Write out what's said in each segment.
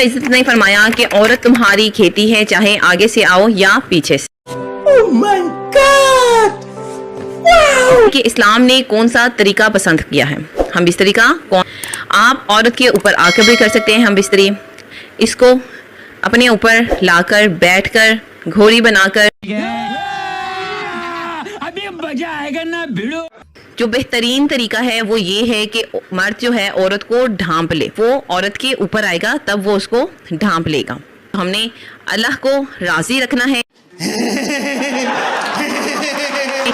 इज्जत ने फरमाया कि औरत तुम्हारी खेती है, चाहे आगे से आओ या पीछे से। Oh my God! Wow! कि इस्लाम ने कौन सा तरीका पसंद किया है। हम बिस्तरी का आप औरत के ऊपर आकर भी कर सकते हैं। हम बिस्तरी इसको अपने ऊपर लाकर बैठकर घोड़ी बनाकर अभी मजा आएगा ना भिड़ो। जो बेहतरीन तरीका है वो ये है कि मर्द जो है औरत को ढांप ले, वो औरत के ऊपर आएगा तब वो उसको ढांप लेगा। हमने अल्लाह को राजी रखना है।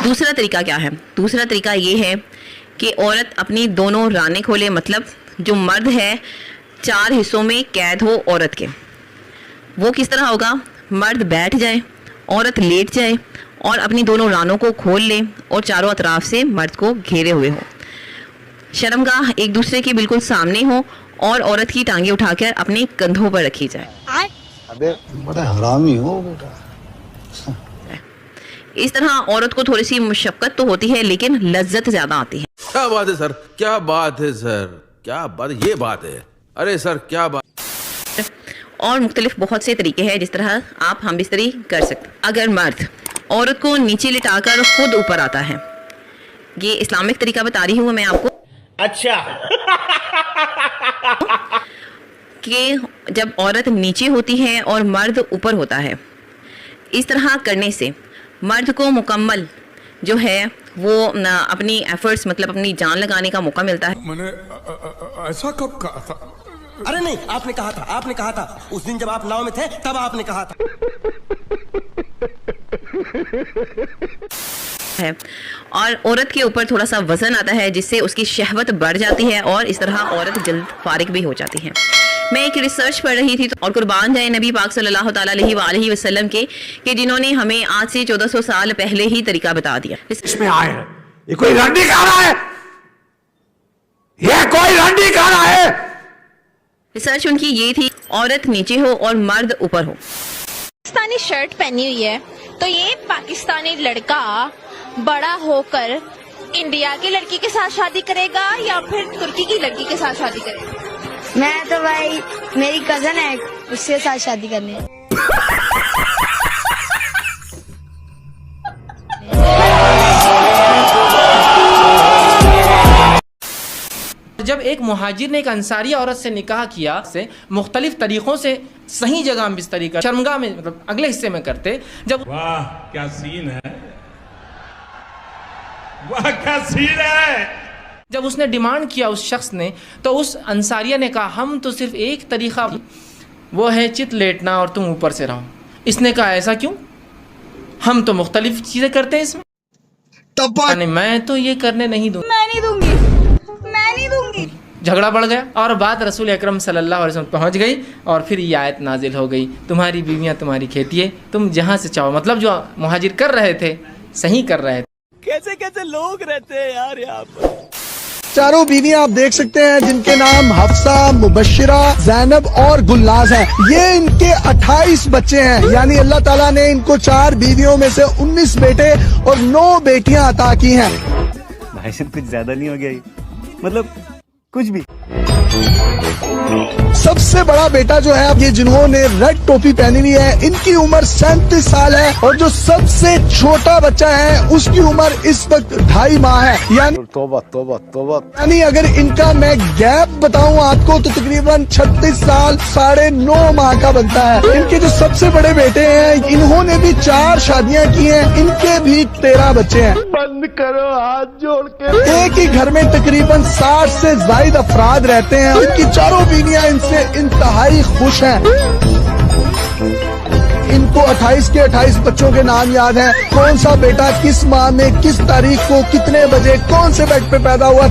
दूसरा तरीका क्या है? दूसरा तरीका ये है कि औरत अपनी दोनों रानें खोले, मतलब जो मर्द है 4 हिस्सों में कैद हो औरत के। वो किस तरह होगा? मर्द बैठ जाए, औरत लेट जाए और अपनी दोनों रानों को खोल ले और चारों अतराफ से मर्द को घेरे हुए हो। शर्मगाह एक दूसरे के बिल्कुल सामने हो और औरत की टांगे उठाकर अपने कंधों पर रखी जाए। अबे बड़ा हरामी हो बेटा। इस तरह औरत को थोड़ी सी मुशक्कत तो होती है लेकिन लज्जत ज्यादा आती है। क्या बात है सर, क्या बात है सर, क्या बात, ये बात है। अरे सर क्या बात। और मुख्तलिफ बहुत से तरीके हैं जिस तरह आप हम बिस्तरी कर सकते। अगर मर्द औरत को नीचे लिटाकर खुद ऊपर आता है, ये इस्लामिक तरीका बता रही हूँ मैं आपको। अच्छा। कि जब औरत नीचे होती है और मर्द ऊपर होता है, इस तरह करने से मर्द को मुकम्मल जो है वो अपनी एफर्ट्स, मतलब अपनी जान लगाने का मौका मिलता है। मैंने ऐसा कब कहा था? अरे नहीं, आपने कहा था, आपने कहा था उस दिन जब आप नाव में थे तब आपने कहा था। है और औरत के ऊपर थोड़ा सा वजन आता है जिससे उसकी शहवत बढ़ जाती है और इस तरह औरत जल्द फारिग भी हो जाती है। मैं एक रिसर्च पढ़ रही थी और कुर्बान जाए नबी पाक सल्लल्लाहु अलैहि वसल्लम के कि जिन्होंने हमें आज से 1400 साल पहले ही तरीका बता दिया। इसमें आए हैं, ये कोई रंडी खा रहा है, ये कोई रंडी खा रहा है। रिसर्च उनकी ये थी, औरत नीचे हो और मर्द ऊपर हो। पाकिस्तानी शर्ट पहनी हुई है तो ये पाकिस्तानी लड़का बड़ा होकर इंडिया की लड़की के साथ शादी करेगा या फिर तुर्की की लड़की के साथ शादी करेगा? मैं तो भाई मेरी कजन है, उसके साथ शादी करनी है। जब एक मुहाजिर ने एक अंसारी औरत से निकाह किया, से मुख्तलिफ तरीकों से सही जगह हम बिस्तरी कर शर्मगाह में, मतलब अगले हिस्से में करते। जब वाह क्या सीन है, वाह क्या सीन है। जब उसने डिमांड किया उस शख्स ने, तो उस अंसारिया ने कहा हम तो सिर्फ एक तरीका, वो है चित लेटना और तुम ऊपर से रहो। इसने कहा ऐसा क्यों, हम तो मुख्तलिफ चीजें करते हैं इसमें। नहीं, मैं तो ये करने नहीं दूंगी, मैं नहीं दूंगी, मैं नहीं दूंगी। झगड़ा बढ़ गया और बात रसूल अकरम सल्लल्लाहु अलैहि वसल्लम पहुंच गई और फिर ये आयत नाजिल हो गई, तुम्हारी बीवियां तुम्हारी खेती है, तुम जहां से चाहो। मतलब जो मुहाजिर कर रहे थे सही कर रहे थे। कैसे कैसे लोग रहते हैं यार यहाँ पर। चारों बीवियां आप देख सकते हैं जिनके नाम हफ्सा, मुबश्शिरा, ज़ैनब और गुलनाज हैं। ये इनके 28 बच्चे हैं, यानी अल्लाह ताला ने इनको 4 बीवियों में से 19 बेटे और 9 बेटियां अता की हैं। भाई साहब कुछ ज्यादा नहीं हो गया ये? मतलब कुछ भी। सबसे बड़ा बेटा जो है ये जिन्होंने रेड टोपी पहनी हुई है, इनकी उम्र 37 साल है और जो सबसे छोटा बच्चा है उसकी उम्र इस वक्त 2.5 माह है। यानी तौबा तौबा तौबा। यानी अगर इनका मैं गैप बताऊं आपको तो तकरीबन 36 साल 9.5 माह का बनता है। इनके जो सबसे बड़े बेटे हैं इन्होंने भी 4 शादियां की हैं, इनके भी 13 बच्चे हैं। बंद करो हाथ जोड़ के। एक ही घर में तकरीबन 60 से ज्यादा अफराद रहते हैं, इनकी चारों बीवियां इनसे इंतहाई खुश हैं। इनको 28 के 28 बच्चों के नाम याद हैं, कौन सा बेटा किस माह में किस तारीख को कितने बजे कौन से बेड पे पैदा हुआ।